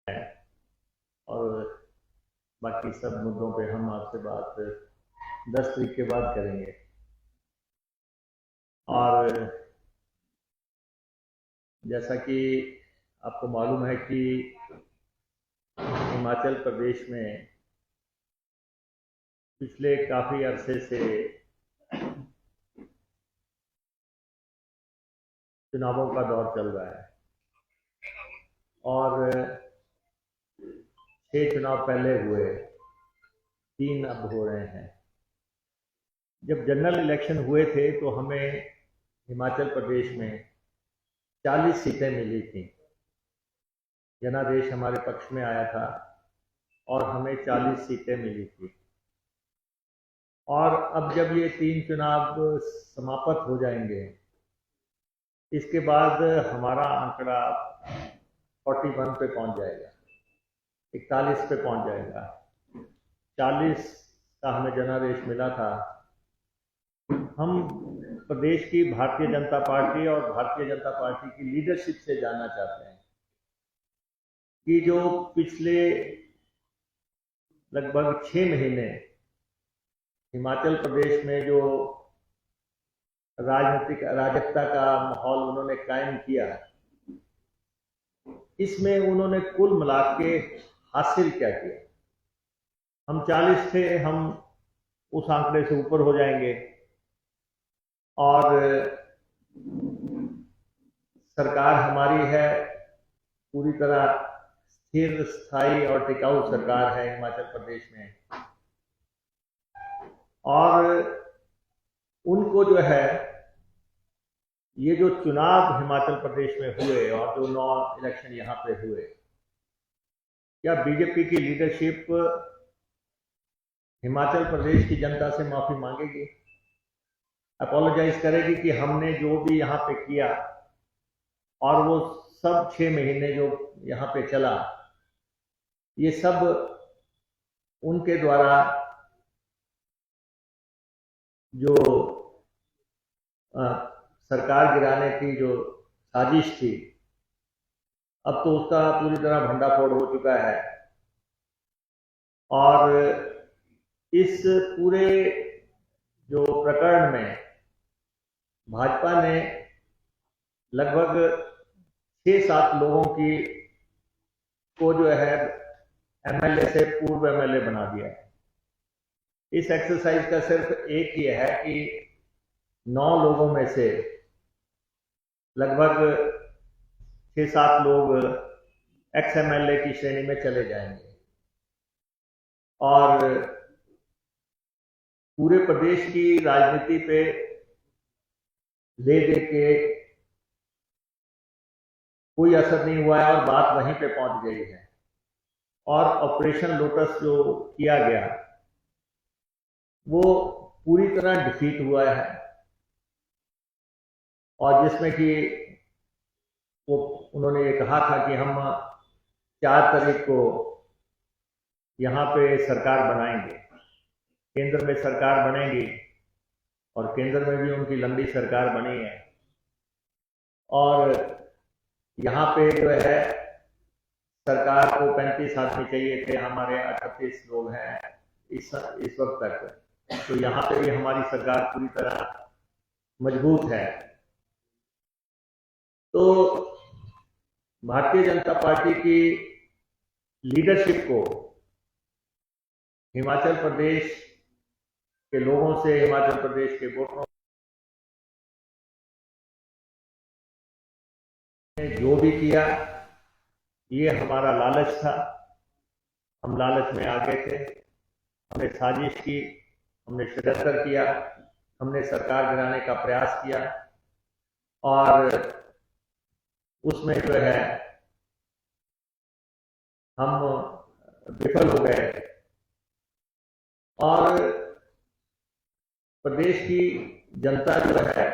है और बाकी सब मुद्दों पे हम आपसे बात 10 तारीख के बाद करेंगे। और जैसा कि आपको मालूम है कि हिमाचल प्रदेश में पिछले काफ़ी अरसे से चुनावों का दौर चल रहा है और 6 चुनाव पहले हुए, 3 अब हो रहे हैं। जब जनरल इलेक्शन हुए थे तो हमें हिमाचल प्रदेश में 40 सीटें मिली थी। जनादेश हमारे पक्ष में आया था और हमें 40 सीटें मिली थी। और अब जब ये 3 चुनाव समाप्त हो जाएंगे, इसके बाद हमारा आंकड़ा 41 पे पहुंच जाएगा, 41 पे पहुंच जाएगा। 40 का हमें जनादेश मिला था। हम प्रदेश की भारतीय जनता पार्टी और भारतीय जनता पार्टी की लीडरशिप से जानना चाहते हैं कि जो पिछले लगभग 6 महीने हिमाचल प्रदेश में जो राजनीतिक अराजकता का माहौल उन्होंने कायम किया, इसमें उन्होंने कुल मिला के हासिल क्या किया। हम 40 थे, हम उस आंकड़े से ऊपर हो जाएंगे और सरकार हमारी है पूरी तरह स्थिर, स्थायी और टिकाऊ सरकार है हिमाचल प्रदेश में। और उनको जो है ये जो चुनाव हिमाचल प्रदेश में हुए और जो 9 इलेक्शन यहाँ पे हुए, क्या बीजेपी की लीडरशिप हिमाचल प्रदेश की जनता से माफी मांगेगी, अपोलोजाइज करेगी कि हमने जो भी यहाँ पे किया और वो सब 6 महीने जो यहाँ पे चला, ये सब उनके द्वारा जो सरकार गिराने की जो साजिश थी, अब तो उसका पूरी तरह भंडाफोड़ हो चुका है। और इस पूरे जो प्रकरण में भाजपा ने लगभग 6-7 लोगों की को जो है एमएलए से पूर्व एमएलए बना दिया है। इस एक्सरसाइज का सिर्फ एक ही है कि 9 लोगों में से लगभग 6-7 लोग एक्स एमएलए की श्रेणी में चले जाएंगे और पूरे प्रदेश की राजनीति पे ले दे के कोई असर नहीं हुआ है और बात वहीं पे पहुंच गई है। और ऑपरेशन लोटस जो किया गया वो पूरी तरह डिफीट हुआ है और जिसमें कि वो उन्होंने ये कहा था कि हम 4 तारीख को यहाँ पे सरकार बनाएंगे, केंद्र में सरकार बनेगी और केंद्र में भी उनकी लंबी सरकार बनी है। और यहाँ पे जो है सरकार को 35 आदमी चाहिए थे, हमारे 38 लोग हैं इस वक्त तक। तो यहाँ पे भी हमारी सरकार पूरी तरह मजबूत है। तो भारतीय जनता पार्टी की लीडरशिप को हिमाचल प्रदेश के लोगों से, हिमाचल प्रदेश के वोटरों ने जो भी किया, ये हमारा लालच था। हम लालच में आ गए थे, हमने साजिश की, हमने षड्यंत्र किया, हमने सरकार गिराने का प्रयास किया और उसमें जो है हम विफल हो गए और प्रदेश की जनता जो है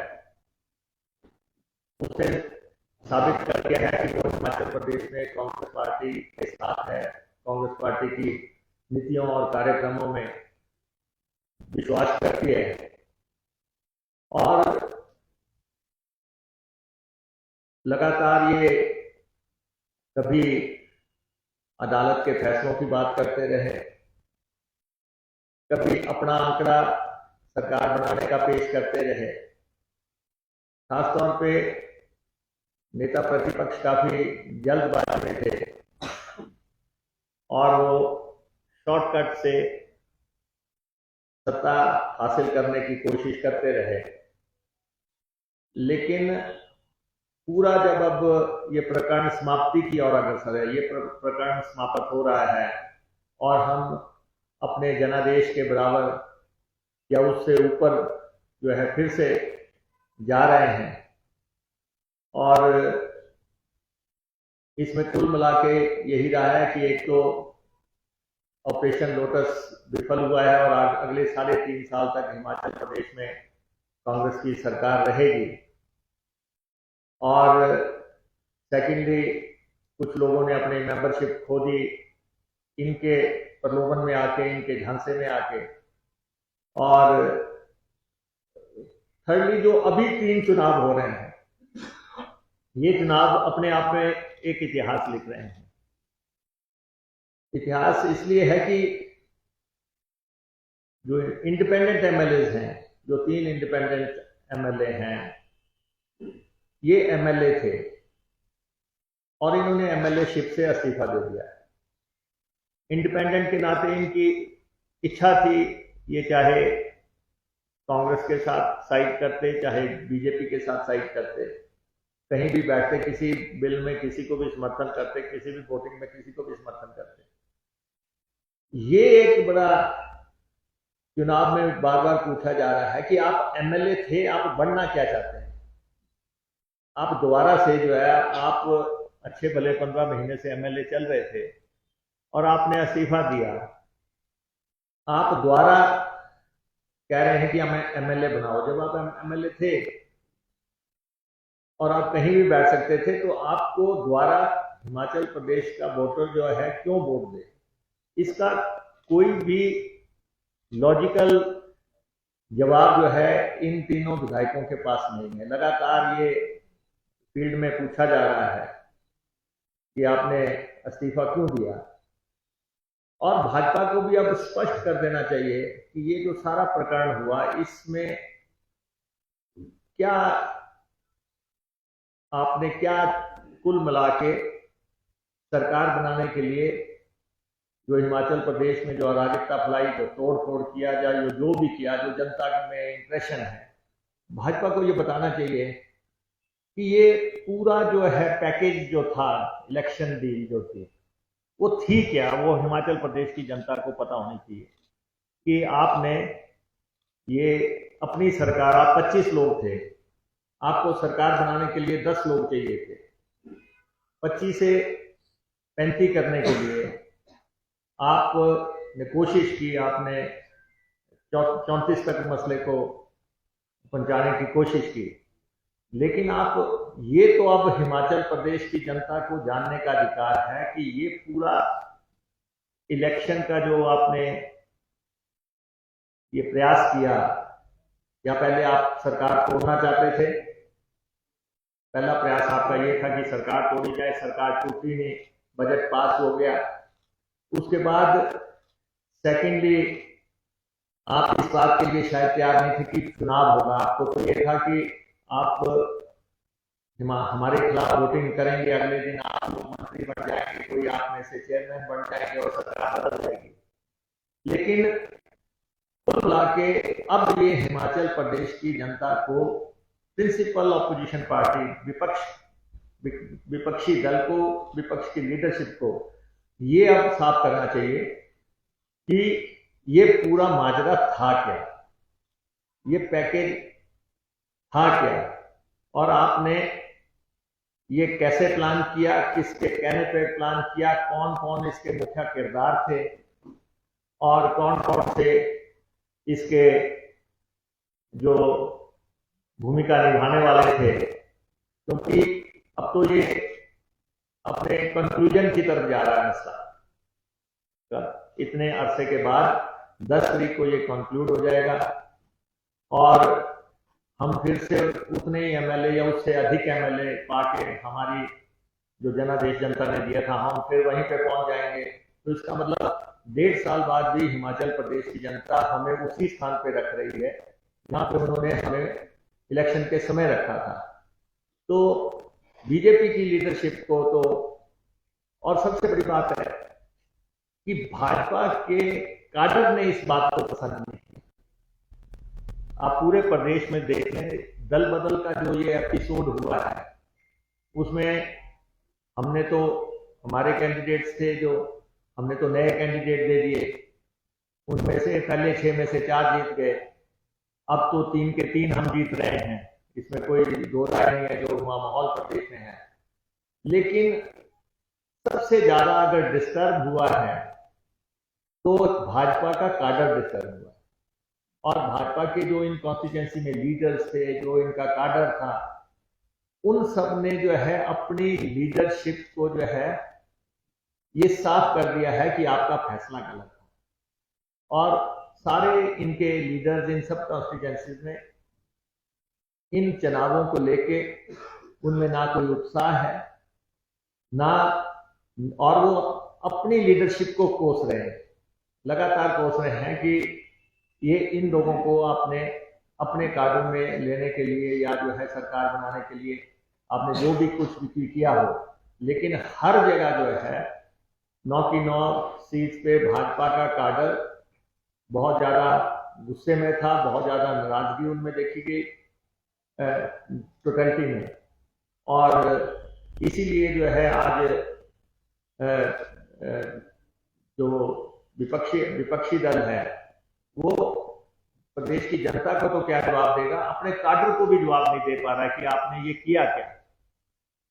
उसने साबित कर दिया है कि वो हिमाचल प्रदेश में कांग्रेस पार्टी के साथ है, कांग्रेस पार्टी की नीतियों और कार्यक्रमों में विश्वास करती है। और लगातार ये कभी अदालत के फैसलों की बात करते रहे, कभी अपना आंकड़ा सरकार बनाने का पेश करते रहे। खासतौर पे नेता प्रतिपक्ष काफी जल्दबाजी में थे और वो शॉर्टकट से सत्ता हासिल करने की कोशिश करते रहे। लेकिन पूरा जब अब ये प्रकरण समाप्ति की ओर अग्रसर है, ये प्रकरण समाप्त हो रहा है और हम अपने जनादेश के बराबर या उससे ऊपर जो है फिर से जा रहे हैं, और इसमें कुल मिला के यही रहा है कि एक तो ऑपरेशन लोटस विफल हुआ है और अगले 3.5 साल तक हिमाचल प्रदेश में कांग्रेस की सरकार रहेगी। और सेकेंडली कुछ लोगों ने अपनी मेंबरशिप खो दी इनके प्रलोभन में आके, इनके झांसे में आके। और थर्डली जो अभी 3 चुनाव हो रहे हैं, ये चुनाव अपने आप में एक इतिहास लिख रहे हैं। इतिहास इसलिए है कि जो इंडिपेंडेंट एमएलए हैं, जो 3 इंडिपेंडेंट एमएलए हैं, ये एमएलए थे और इन्होंने एमएलए-शिप से इस्तीफा दे दिया है। इंडिपेंडेंट के नाते इनकी इच्छा थी, ये चाहे कांग्रेस के साथ साइड करते, चाहे बीजेपी के साथ साइड करते, कहीं भी बैठते, किसी बिल में किसी को भी समर्थन करते, किसी भी वोटिंग में किसी को भी समर्थन करते। ये एक बड़ा चुनाव में बार बार पूछा जा रहा है कि आप एमएलए थे, आप बनना क्या चाहते हैं? आप दोबारा से जो है, आप अच्छे भले 15 महीने से एमएलए चल रहे थे और आपने इस्तीफा दिया, आप दोबारा कह रहे हैं कि हमें एमएलए बनाओ। जब आप एमएलए थे और आप कहीं भी बैठ सकते थे, तो आपको दोबारा हिमाचल प्रदेश का वोटर जो है क्यों वोट दे? इसका कोई भी लॉजिकल जवाब जो है इन तीनों विधायकों के पास नहीं है। लगातार ये फील्ड में पूछा जा रहा है कि आपने इस्तीफा क्यों दिया, और भाजपा को भी अब स्पष्ट कर देना चाहिए कि ये जो सारा प्रकरण हुआ, इसमें क्या आपने क्या कुल मिला के सरकार बनाने के लिए जो हिमाचल प्रदेश में जो अराजकता फैलाई, जो तोड़ फोड़ किया, या जो भी किया, जो जनता में इंप्रेशन है, भाजपा को ये बताना चाहिए कि ये पूरा जो है पैकेज जो था, इलेक्शन डील जो थी, वो थी क्या, वो हिमाचल प्रदेश की जनता को पता होनी चाहिए कि आपने ये अपनी सरकार, आप 25 लोग थे, आपको सरकार बनाने के लिए 10 लोग चाहिए थे। 25 से 35 करने के लिए आपने कोशिश की, आपने 34 तक मसले को पहुंचाने की कोशिश की, लेकिन आप ये तो अब हिमाचल प्रदेश की जनता को जानने का अधिकार है कि ये पूरा इलेक्शन का जो आपने ये प्रयास किया, या पहले आप सरकार तोड़ना चाहते थे, पहला प्रयास आपका ये था कि सरकार तोड़ी जाए, सरकार टूटी नहीं, बजट पास हो गया। उसके बाद सेकेंडली आप इस बात के लिए शायद तैयार नहीं थे कि चुनाव होगा, आपको तो ये था कि आप हमारे खिलाफ वोटिंग करेंगे, अगले दिन आप लोग मंत्री बन जाएंगे, कोई आप में से चेयरमैन बन जाएंगे और सरकार बदल जाएगी। लेकिन कुल मिला के अब ये हिमाचल प्रदेश की जनता को, प्रिंसिपल ऑपोजिशन पार्टी, विपक्षी दल को, विपक्ष की लीडरशिप को ये अब साफ करना चाहिए कि ये पूरा माजरा था क्या, ये पैकेज था क्या, और आपने ये कैसे प्लान किया, किसके कहने पे प्लान किया, कौन कौन इसके मुख्य किरदार थे और कौन कौन से इसके जो भूमिका निभाने वाले थे। क्योंकि अब तो ये अपने कंक्लूजन की तरफ जा रहा है मसला। इतने अरसे के बाद 10 तारीख को ये कंक्लूड हो जाएगा और हम फिर से उतने ही एमएलए या उससे अधिक एमएलए पाके हमारी जो जनादेश जनता ने दिया था, हम फिर वहीं पे पहुंच जाएंगे। तो इसका मतलब 1.5 साल बाद भी हिमाचल प्रदेश की जनता हमें उसी स्थान पे रख रही है जहां पे उन्होंने हमें इलेक्शन के समय रखा था। तो बीजेपी की लीडरशिप को तो, और सबसे बड़ी बात है कि भाजपा के काडर ने इस बात को पसंद नहीं किया। आप पूरे प्रदेश में देख लें, दल बदल का जो ये एपिसोड हुआ है उसमें हमने तो, हमारे कैंडिडेट्स थे जो, हमने तो नए कैंडिडेट दे दिए, उनमें से पहले 6 में से 4 जीत गए, अब तो 3 के 3 हम जीत रहे हैं, इसमें कोई दो राय नहीं है जो हुआ माहौल प्रदेश में है। लेकिन सबसे ज्यादा अगर डिस्टर्ब हुआ है तो भाजपा का काडर डिस्टर्ब हुआ, और भाजपा के जो इन कॉन्स्टिट्यूंसी में लीडर्स थे, जो इनका काडर था, उन सब ने जो है अपनी लीडरशिप को जो है ये साफ कर दिया है कि आपका फैसला गलत था। और सारे इनके लीडर्स इन सब कॉन्स्टिट्यूंसीज में इन चुनावों को लेके उनमें ना कोई उत्साह है ना, और वो अपनी लीडरशिप को कोस रहे हैं, लगातार कोस रहे हैं कि ये इन लोगों को अपने कानून में लेने के लिए या जो है सरकार बनाने के लिए आपने जो भी कुछ भी किया हो, लेकिन हर जगह जो है 9 की 9 सीट पे भाजपा का काडर बहुत ज्यादा गुस्से में था, बहुत ज्यादा नाराजगी उनमें देखी गई टोटलिटी में। और इसीलिए जो है आज जो विपक्षी दल है वो प्रदेश की जनता को तो क्या जवाब देगा, अपने काडर को भी जवाब नहीं दे पा रहा है कि आपने ये किया क्या।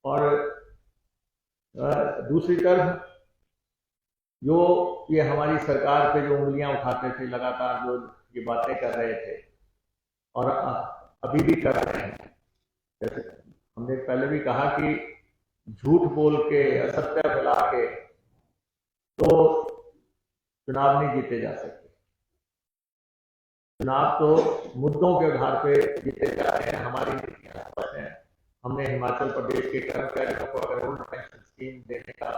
और दूसरी तरफ जो ये हमारी सरकार पे जो उंगलियां उठाते थे, लगातार जो ये बातें कर रहे थे और अभी भी कर रहे हैं, जैसे हमने पहले भी कहा कि झूठ बोल के, असत्य फैला के तो चुनाव नहीं जीते जा सकते। चुनाव तो मुद्दों के आधार पे जीते जा रहे हैं। हमारी नीतियां स्पष्ट हैं। हमने हिमाचल प्रदेश के कर्मचारियों को अगर ओल्ड पेंशन स्कीम देने का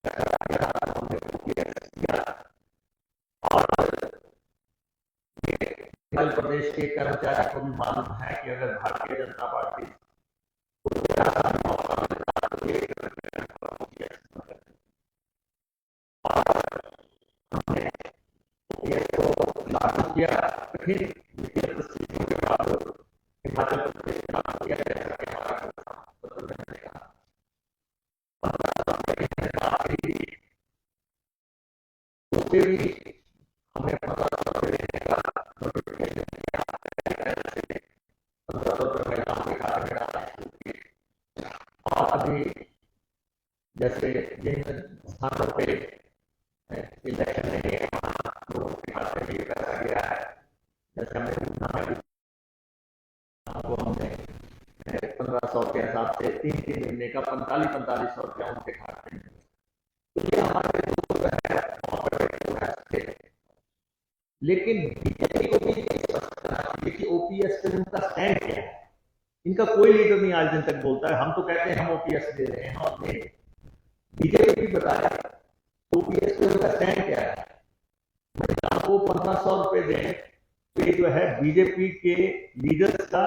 हमने किया, और हिमाचल प्रदेश के कर्मचारियों को भी मालूम है कि अगर भारतीय जनता पार्टी लागू किया, कठिन वित्तीय परिस्थितियों के बाद हिमाचल प्रदेश में लागू किया जैसा कि हमारा ने कहा। उससे भी हमें 1500 देने का नोटिफिकेशन दिया, 1500 महिलाओं के खाते में डालना शुरू किए। और अभी जैसे जिन स्थानों पे इलेक्शन नहीं है लोगों के खाते में पैसा गया है, जैसे हमने हमने 1500 के हिसाब से 3 महीने का 4500 रुपया उनके खाते में। तो ये हमारे लेकिन बीजेपी को भी ओपीएस पे उनका स्टैंड क्या है, इनका कोई लीडर नहीं आज दिन तक बोलता है। हम तो कहते हैं हम ओपीएस दे रहे हैं, हम दे, बीजेपी भी बताया ओपीएस पे उनका स्टैंड क्या है। महिलाओं को 1500 रुपए दें तो ये जो है बीजेपी के लीडर्स का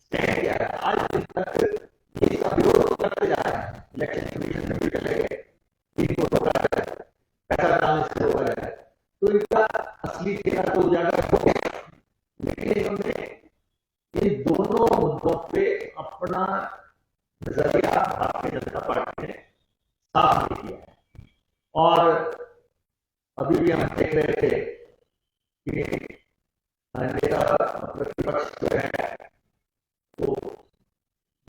स्टैंड क्या है। आज दिन तक ये सब विरोध करते जा रहे हैं, इलेक्शन कमीशन में भी चले गए, इनको पैसा डालने से रोका जाए, तो इनका असली चेहरा तो उजागर हो गया। लेकिन इन्होंने इन दोनों मुद्दों पे अपना नजरिया भारतीय जनता पार्टी ने साफ नहीं किया है। और अभी भी हम देख रहे थे कि नेता प्रतिपक्ष जो है वो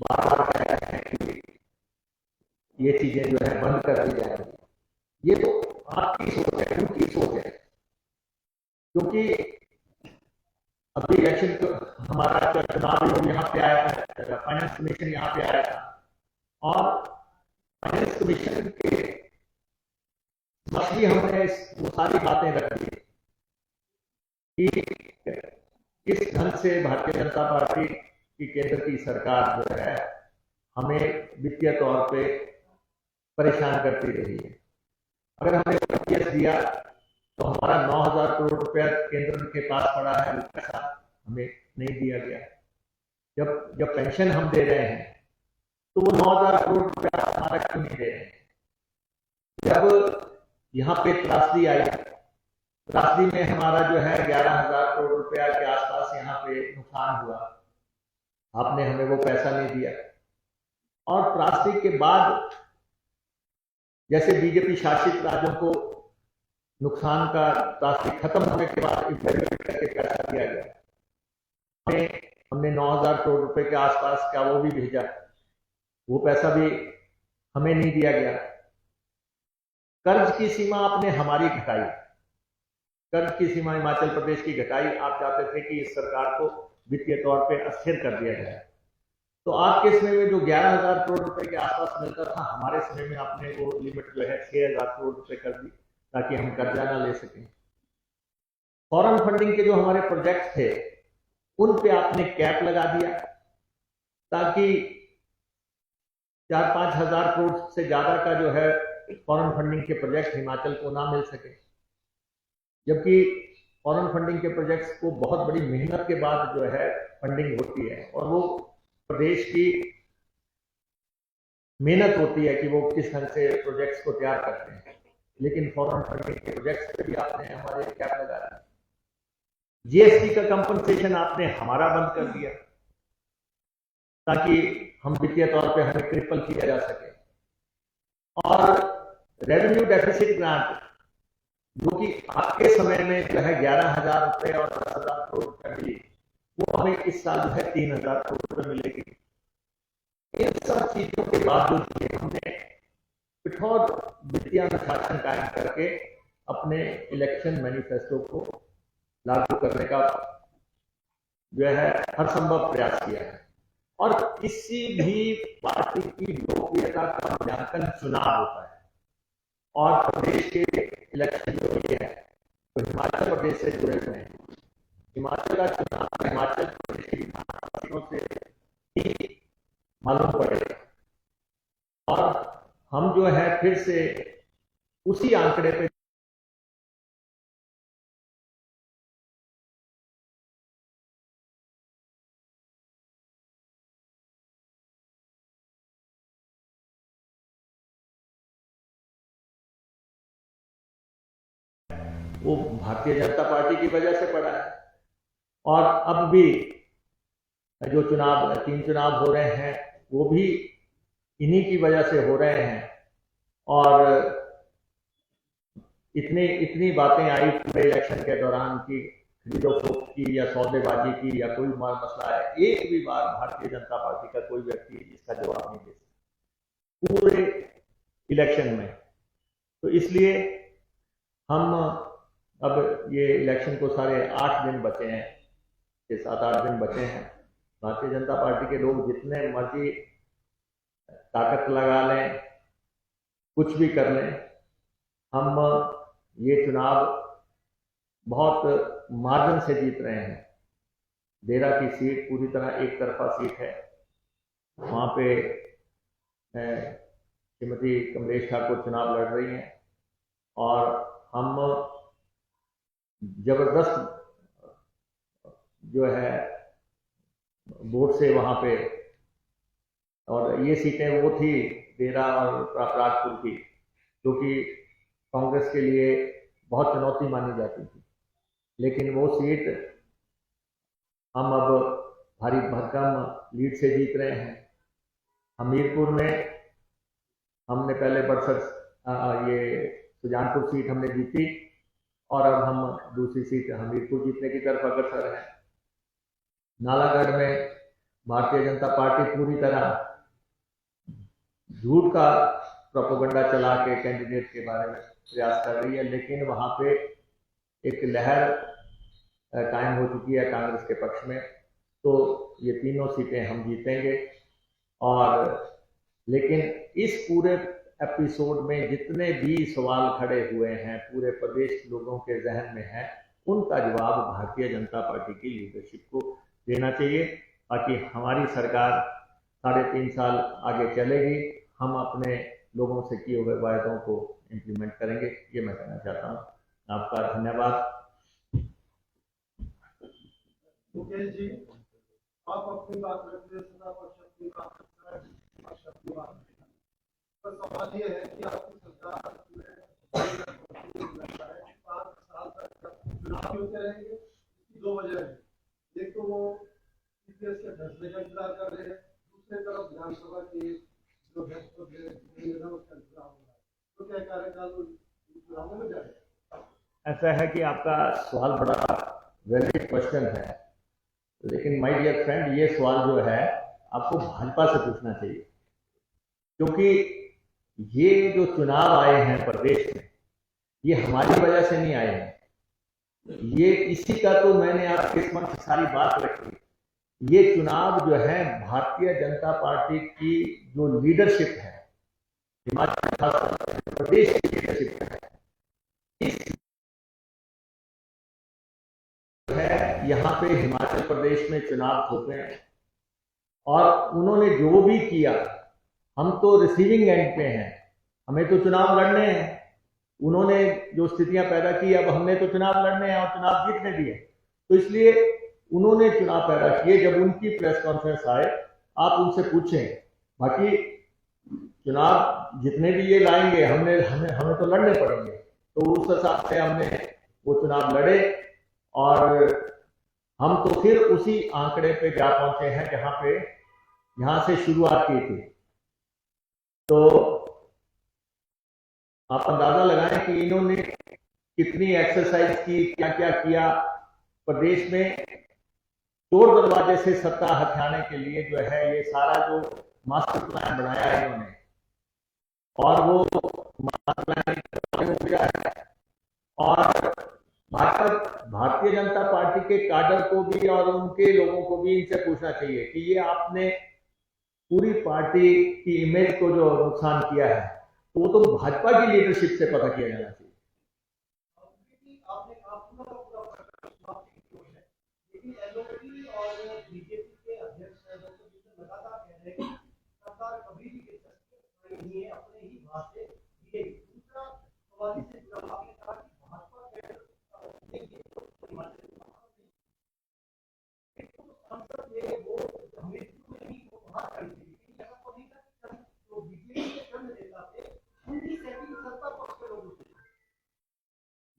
बार बार कह रहे हैं कि ये चीजें जो है बंद कर दी जाएगी। ये तो आपकी सोच है, उनकी सोच है, क्योंकि अभी इलेक्शन हमारा चुनाव यहाँ पे आया था, फाइनेंस कमीशन यहाँ पे आया था, और फाइनेंस कमीशन के मसली हमने वो सारी बातें रख दी कि किस ढंग से भारतीय जनता पार्टी की केंद्र की सरकार जो है हमें वित्तीय तौर पे परेशान करती रही है। अगर हमने ओपीएस दिया तो हमारा 9,000 करोड़ रुपया केंद्र के पास पड़ा है, वो पैसा हमें नहीं दिया गया। जब पेंशन हम दे रहे हैं तो वो 9,000 करोड़ रुपया हमारा क्यों नहीं दे रहे हैं? जब यहाँ पे त्रासदी आई, त्रासदी में हमारा जो है 11,000 करोड़ रुपया के आसपास यहाँ पे नुकसान हुआ, आपने हमें वो पैसा नहीं दिया। और त्रासदी के बाद जैसे बीजेपी शासित राज्यों को नुकसान का त्रासदी खत्म होने के बाद इवेल्युएट करके पैसा दिया गया, हमने 9,000 करोड़ रुपए के आसपास क्या वो भी भेजा, वो पैसा भी हमें नहीं दिया गया। कर्ज की सीमा आपने हमारी घटाई, कर्ज की सीमा हिमाचल प्रदेश की घटाई। आप चाहते थे कि इस सरकार को वित्तीय तौर पे अस्थिर कर दिया जाए, तो आपके समय में जो 11,000 करोड़ रुपए के आसपास मिलता था, हमारे समय में आपने वो लिमिट जो है 6,000 करोड़ रुपए कर दी ताकि हम कर्जा ना ले सकें। फॉरेन फंडिंग के जो हमारे प्रोजेक्ट थे उन पे आपने कैप लगा दिया ताकि 4-5 हजार करोड़ से ज्यादा का जो है फॉरेन फंडिंग के प्रोजेक्ट हिमाचल को ना मिल सके, जबकि फॉरेन फंडिंग के प्रोजेक्ट्स को बहुत बड़ी मेहनत के बाद जो है फंडिंग होती है और वो प्रदेश की मेहनत होती है कि वो किस ढंग से प्रोजेक्ट्स को तैयार करते हैं। लेकिन फॉरेन फंडिंग के प्रोजेक्ट्स पे भी आपने हमारे कैप लगा दिया। जीएसटी का कंपनसेशन आपने हमारा बंद कर दिया ताकि हम वित्तीय तौर पे हमें क्रिपल किया जा सके। और रेवेन्यू डेफिसिट ग्रांट जो कि आपके समय में जो है 11,000 रुपए और 10,000 करोड़ रुपए मिली, वो हमें इस साल जो है 3,000 करोड़ रुपए मिलेगी। इन सब चीजों के बावजूद हमने कठोर वित्तीय अनुशासन कायम करके अपने इलेक्शन मैनिफेस्टो को लागू करने का जो है हर संभव प्रयास किया है। और किसी भी पार्टी की लोकप्रियता का मूल्यांकन चुनाव होता है, और प्रदेश के इलेक्शन जो भी है तो हिमाचल प्रदेश से जुड़े हुए हैं। हिमाचल का चुनाव हिमाचल प्रदेश की विधानसभाओं से ही मालूम पड़ेगा, और हम जो है फिर से उसी आंकड़े पे वो भारतीय जनता पार्टी की वजह से पड़ा है। और अब भी जो 3 चुनाव हो रहे हैं वो भी इन्हीं की वजह से हो रहे हैं। और इतनी बातें आई पूरे इलेक्शन के दौरान की खरीदो फरोख्त की या सौदेबाजी की या कोई मसला है, एक भी बार भारतीय जनता पार्टी का कोई व्यक्ति इसका जवाब नहीं दे सकता पूरे इलेक्शन में। तो इसलिए हम अब ये इलेक्शन को सारे 8 दिन बचे हैं, 7-8 दिन बचे हैं। भारतीय जनता पार्टी के लोग जितने मर्जी ताकत लगा लें, कुछ भी कर लें, हम ये चुनाव बहुत मार्जिन से जीत रहे हैं। देरा की सीट पूरी तरह एक तरफा सीट है, वहाँ पे श्रीमती कमलेश ठाकुर चुनाव लड़ रही हैं और हम जबरदस्त जो है वोट से वहाँ पे, और ये सीटें वो थी देरा और प्रागपुर की जो कि कांग्रेस के लिए बहुत चुनौती मानी जाती थी, लेकिन वो सीट हम अब भारी भरकम लीड से जीत रहे हैं। हमीरपुर में हमने पहले ये सुजानपुर सीट हमने जीती और अब हम दूसरी सीट हमीरपुर जीतने की तरफ अग्रसर है। नालागढ़ में भारतीय जनता पार्टी पूरी तरह झूठ का प्रोपेगेंडा चला के कैंडिडेट के बारे में प्रयास कर रही है, लेकिन वहां पे एक लहर कायम हो चुकी है कांग्रेस के पक्ष में। तो ये तीनों सीटें हम जीतेंगे। और लेकिन इस पूरे एपिसोड में जितने भी सवाल खड़े हुए हैं पूरे प्रदेश लोगों के जहन में है, उनका जवाब भारतीय जनता पार्टी की लीडरशिप को देना चाहिए ताकि हमारी सरकार 3.5 साल आगे चलेगी। हम अपने लोगों से किए हुए वायदों को इम्प्लीमेंट करेंगे, ये मैं कहना चाहता हूँ। आपका धन्यवाद। मुकेश जी, आप अपनी बात रखते हैं, सदा पक्ष अपनी बात रखता है, पक्ष अपनी बात रखता है। पर सवाल ये है कि आपकी सरकार में लगता है 5 साल तक चुनाव होते रहेंगे। इसकी 2 वजह है। एक तो वो सीपीएस के फैसले का इंतजार कर रहे हैं, दूसरी तरफ विधानसभा के जो उसका इंतजार हो रहा है। तो क्या कार्यकाल चुनावों में जाएगा? ऐसा है कि आपका सवाल बड़ा वैलिड क्वेश्चन है, लेकिन माय डियर फ्रेंड, ये सवाल जो है आपको भाजपा से पूछना चाहिए, क्योंकि ये जो चुनाव आए हैं प्रदेश में, ये हमारी वजह से नहीं आए हैं। ये इसी का तो मैंने आपके मंच से सारी बात रखी। ये चुनाव जो है भारतीय जनता पार्टी की जो लीडरशिप है, हिमाचल प्रदेश की लीडरशिप है, यहाँ पे हिमाचल प्रदेश में चुनाव होते हैं और उन्होंने जो भी किया, हम तो रिसीविंग एंड पे हैं, हमें तो चुनाव लड़ने हैं। उन्होंने जो स्थितियां पैदा की, अब हमने तो चुनाव लड़ने हैं और चुनाव जीतने दिए, तो इसलिए उन्होंने चुनाव पैदा किए। जब उनकी प्रेस कॉन्फ्रेंस आए, आप उनसे पूछें। बाकी चुनाव जितने भी ये लाएंगे, हमें तो लड़ने पड़ेंगे, तो उस हिसाब से हमने वो चुनाव लड़े और हम तो फिर उसी आंकड़े पे जा पहुंचे हैं जहां से शुरुआत की थी। तो आप अंदाजा लगाएं कि इन्होंने कितनी एक्सरसाइज की, क्या क्या किया। प्रदेश में चोर दरवाजे से सत्ता हथियाने के लिए जो है ये सारा जो मास्टर प्लान बनाया है इन्होंने, और वो मास्टर प्लान हो गया है। और भारतीय जनता पार्टी के काडर को भी और उनके लोगों को भी इनसे पूछना चाहिए कि ये आपने पूरी पार्टी की इमेज को जो नुकसान किया है, तो वो तो भाजपा की लीडरशिप से पता किया जाना चाहिए।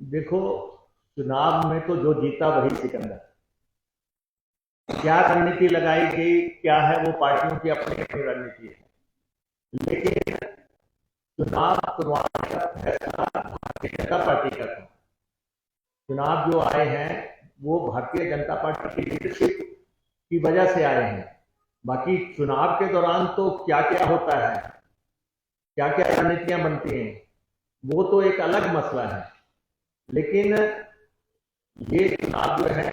देखो, चुनाव में तो जो जीता वही सिकंदर। क्या रणनीति लगाई गई, क्या है, वो पार्टियों की अपनी अपनी रणनीति है, लेकिन चुनाव करवाने का फैसला भारतीय जनता पार्टी का था। चुनाव जो आए हैं वो भारतीय जनता पार्टी की लीडरशिप की वजह से आए हैं। बाकी चुनाव के दौरान तो क्या क्या होता है, क्या क्या रणनीतियां बनती हैं, वो तो एक अलग मसला है। लेकिन ये चुनाव जो है,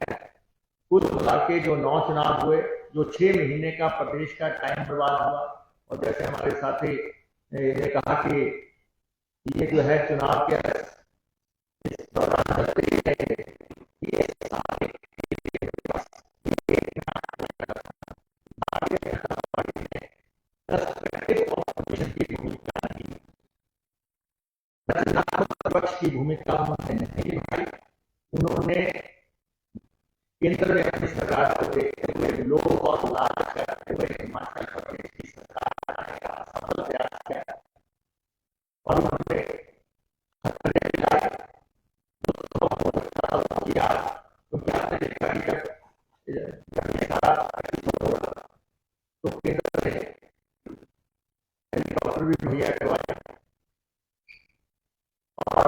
कुल मिला के जो 9 चुनाव हुए, जो 6 महीने का प्रदेश का टाइम बर्बाद हुआ, और जैसे हमारे साथी ने कहा कि ये जो है चुनाव के इस दौरान ये पक्ष की भूमिका नहीं निभाई। उन्होंने केंद्र में अपनी सरकार को देखते हुए लोग और लालच करते हुए हिमाचल प्रदेश की सरकार बनाने का सफल प्रयास किया और उन्होंने किया। क्योंकि आपने देखा कि तो केंद्र ने हेलीकॉप्टर भी मुहैया करवाया और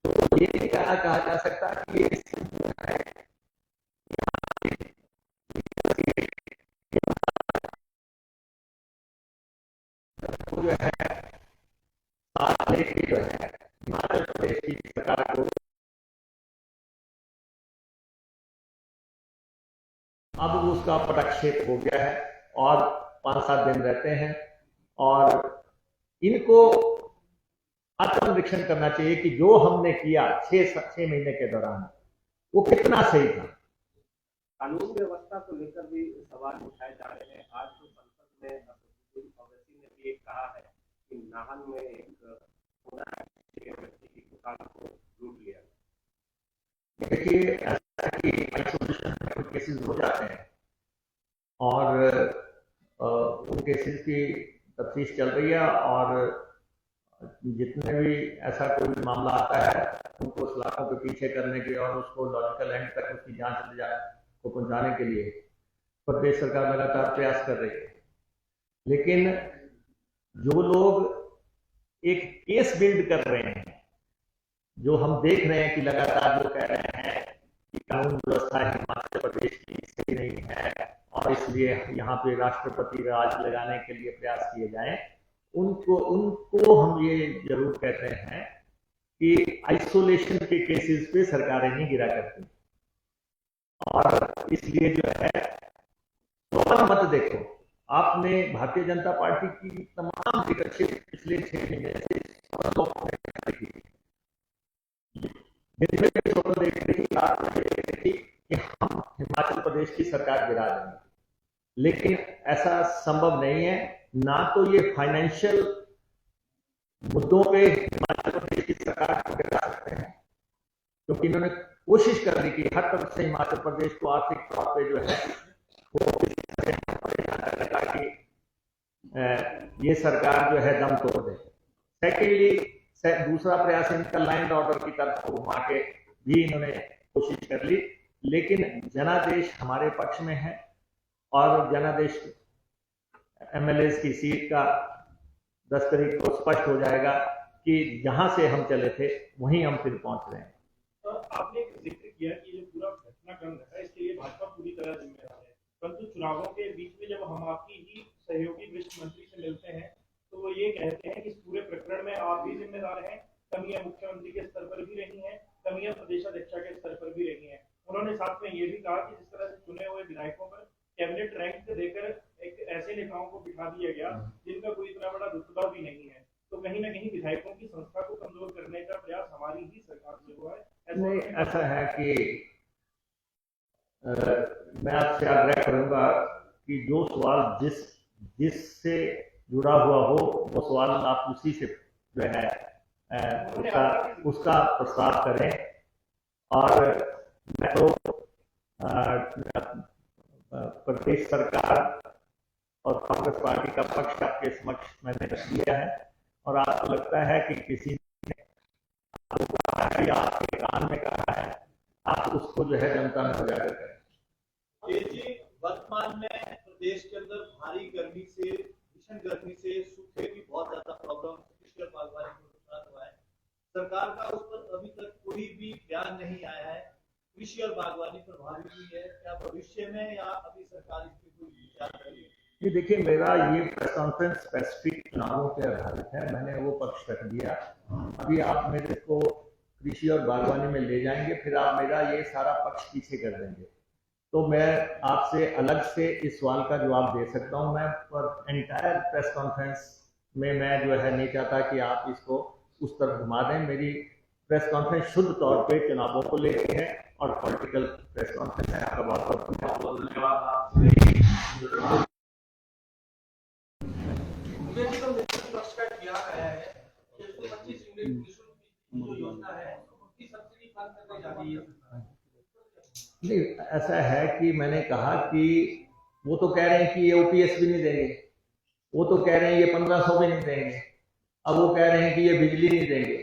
तो ये क्या कहा जा सकता है कि ये जो है साथ लेके जो है हिमाचल प्रदेश की सरकार को अब उसका पटाक्षेप हो गया है और 5-7 दिन रहते हैं, और इनको आत्मनिरीक्षण करना चाहिए कि जो हमने किया 6 महीने के दौरान वो कितना सही था। कानून व्यवस्था को लेकर भी सवाल उठाए जा रहे हैं। आज तो संसद में असदुद्दीन ओवैसी ने भी एक कहा है कि नाहन में एक व्यक्ति की दुकान को लूट लिया। देखिए, ऐसा कि आइसोलेशन में कुछ केसेस हो जाते हैं और उन केसेस की तफ्तीश चल रही है और जितने भी ऐसा कोई मामला आता है उनको सलाखों के पीछे करने के और उसको लॉजिकल एंड तक उसकी जांच को पहुंचाने के लिए प्रदेश सरकार लगातार प्रयास कर रही है। लेकिन जो लोग एक केस बिल्ड कर रहे हैं, जो हम देख रहे हैं कि लगातार जो कह रहे हैं कि कानून व्यवस्था हिमाचल प्रदेश की सही नहीं है और इसलिए यहाँ पे राष्ट्रपति राज लगाने के लिए प्रयास किए जाएं, उनको हम ये जरूर कहते हैं कि आइसोलेशन के केसेस पे सरकारें नहीं गिरा करती और इसलिए जो है तो मत देखो। आपने भारतीय जनता पार्टी की तमाम लीडरशिप पिछले 6 महीने से देख रही थी कि हम हिमाचल प्रदेश की सरकार गिरा देंगे, लेकिन ऐसा संभव नहीं है। ना तो ये फाइनेंशियल मुद्दों पे हिमाचल प्रदेश की सरकार को गिरा सकते हैं, क्योंकि इन्होंने कोशिश कर ली कि हर तरफ से हिमाचल प्रदेश को आर्थिक तौर पे जो है वो लगा कि ये सरकार जो है दम तोड़ दे। सेकेंडली, दूसरा प्रयास इनका लैंड ऑर्डर की तरफ घुमा के भी इन्होंने कोशिश कर ली, लेकिन जनादेश हमारे पक्ष में है और जनादेश एमएलए की सीट का 10 तारीख को स्पष्ट हो जाएगा कि जहां से हम चले थे वहीं हम फिर पहुंच रहे हैं। तो आपने जिक्र किया कि जो पूरा घटनाक्रम है इसके लिए भाजपा पूरी तरह जिम्मेदार है, परंतु चुनावों के बीच में जब हम आपकी ही सहयोगी वित्त मंत्री से मिलते हैं तो वो ये कहते हैं कि इस पूरे प्रकरण में आप भी जिम्मेदार हैं। कमियां मुख्यमंत्री के स्तर पर भी रही हैं, कमियां प्रदेशाध्यक्ष के स्तर पर भी रही हैं। उन्होंने साथ में ये भी कहा कि जिस तरह से चुने हुए विधायकों पर कैबिनेट रैंक देकर एक ऐसे नेताओं को बिठा दिया गया जिनका कोई इतना बड़ा रुतबा भी नहीं है, तो कहीं ना कहीं विधायकों की संस्था को कमजोर करने का प्रयास हमारी ही सरकार से हुआ है। नहीं, ऐसा है कि मैं आपसे आग्रह करूंगा कि जो सवाल जिससे जुड़ा हुआ हो वो सवाल आप उसी से जो है उसका प्रस्ताव करें। और मैं तो प्रदेश सरकार और कांग्रेस पार्टी का पक्ष आपके समक्ष मैंने रख दिया है और आपको लगता है कि किसी ने आपके कान में कहा है, आप उसको जो है जनता में उजागर करें। वर्तमान में प्रदेश के अंदर भारी गर्मी से, भीषण गर्मी से सूखे की बहुत ज्यादा प्रॉब्लम बागवानी को नुकसान हुआ है। सरकार का उस पर अभी तक कोई भी बयान नहीं आया है। कृषि और बागवानी प्रभावित हुई है, क्या भविष्य में या अभी सरकार इसकी कोई विचार करेगी? ये देखिए, मेरा ये प्रेस कॉन्फ्रेंस स्पेसिफिक चुनावों पे आधारित है, मैंने वो पक्ष रख दिया। अभी आप मेरे को कृषि और बागवानी में ले जाएंगे, फिर आप मेरा ये सारा पक्ष पीछे कर देंगे, तो मैं आपसे अलग से इस सवाल का जवाब दे सकता हूं। मैं पर एंटायर प्रेस कॉन्फ्रेंस में मैं जो है नहीं चाहता कि आप इसको उस तरफ घुमा दें। मेरी प्रेस कॉन्फ्रेंस शुद्ध तौर पे चुनावों को लेके है और पॉलिटिकल प्रेस कॉन्फ्रेंस है। आपका बहुत बहुत धन्यवाद। नहीं, ऐसा है कि मैंने कहा कि वो तो कह रहे हैं कि ये ओपीएस भी नहीं देंगे, वो तो कह रहे हैं ये 1500 भी नहीं देंगे, अब वो कह रहे हैं कि ये बिजली नहीं देंगे।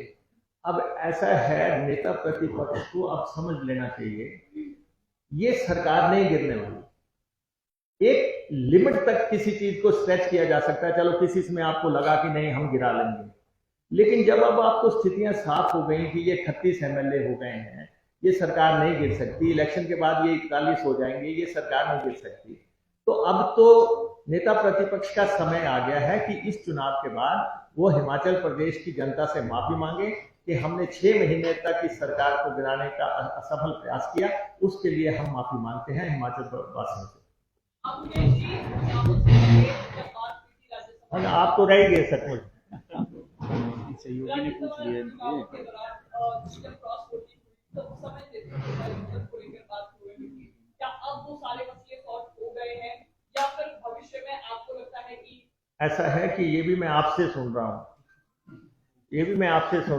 अब ऐसा है, नेता प्रतिपक्ष को अब समझ लेना चाहिए ये सरकार नहीं गिरने वाली। एक लिमिट तक किसी चीज को स्ट्रेच किया जा सकता है, चलो किसी में आपको लगा कि नहीं हम गिरा लेंगे, लेकिन जब अब आपको स्थितियां साफ हो गई कि ये 38 एमएलए हो गए हैं, ये सरकार नहीं गिर सकती, इलेक्शन के बाद ये 41 हो जाएंगे, ये सरकार नहीं गिर सकती, तो अब तो नेता प्रतिपक्ष का समय आ गया है कि इस चुनाव के बाद वो हिमाचल प्रदेश की जनता से माफी मांगे कि हमने 6 महीने तक इस सरकार को गिराने का असफल प्रयास किया, उसके लिए हम माफी मांगते हैं हिमाचल वासियों से। आप तो रह गए सचमुच। सहयोगी ने पूछ लिया क्या अब वो ऐसा है कि ये भी मैं आपसे सुन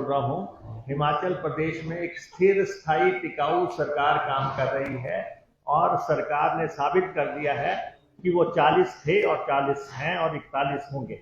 रहा हूँ, हिमाचल प्रदेश में एक स्थिर, स्थायी, टिकाऊ सरकार काम कर रही है और सरकार ने साबित कर दिया है कि वो 40 थे और 40 हैं और 41 होंगे।